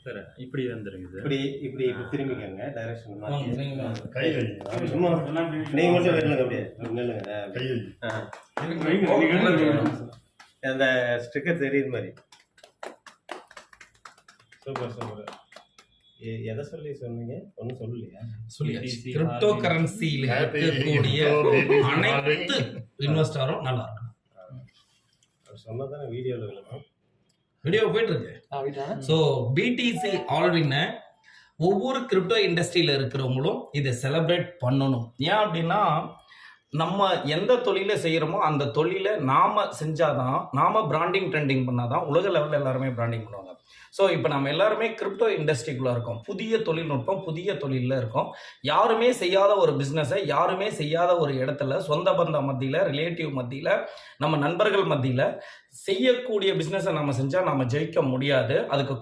சரி இப்படி வந்துருங்க. இப்படி இப்படி திரும்பிக்கங்க. டைரக்ஷன் மாத்தி கை வை. சும்மா நீங்க மட்டும் வெட்டலுங்க. அப்படியே நில்லுங்க. கை வை. அந்த ஸ்டிக்கர் தெரியுற மாதிரி. Super super. எதை சொல்லி சொன்னீங்க? ஒன்றும் சொல்லலையா? சொல்லியாச்சு. கிரிப்டோ கரன்சியில் இருக்கக்கூடிய அனைத்து இன்வெஸ்டரும் நல்லா இருக்கும். சொன்னதானே வீடியோவில் விளக்கம். வீடியோ போயிட்டு இருக்கு. ஸோ பிடிசி ஆல்ரெடின்னு ஒவ்வொரு கிரிப்டோ இண்டஸ்ட்ரியில் இருக்கிறவங்களும் இதை செலிப்ரேட் பண்ணணும். ஏன் அப்படின்னா நம்ம எந்த தொழிலை செய்கிறோமோ அந்த தொழிலை நாம் செஞ்சாதான், நாம் பிராண்டிங் ட்ரெண்டிங் பண்ணாதான் உலக லெவலில் எல்லாருமே பிராண்டிங் பண்ணுவாங்க. ஸோ இப்போ நம்ம எல்லாருமே கிரிப்டோ இண்டஸ்ட்ரிக்குள்ளே இருக்கோம். புதிய தொழில்நுட்பம், புதிய தொழிலில் இருக்கோம். யாருமே செய்யாத ஒரு பிஸ்னஸை யாருமே செய்யாத ஒரு இடத்துல சொந்த பந்த மத்தியில், ரிலேட்டிவ் மத்தியில், நம்ம நண்பர்கள் மத்தியில் செய்யக்கூடிய பிஸ்னஸை நம்ம செஞ்சால் நம்ம ஜெயிக்க முடியாது. அதுக்கு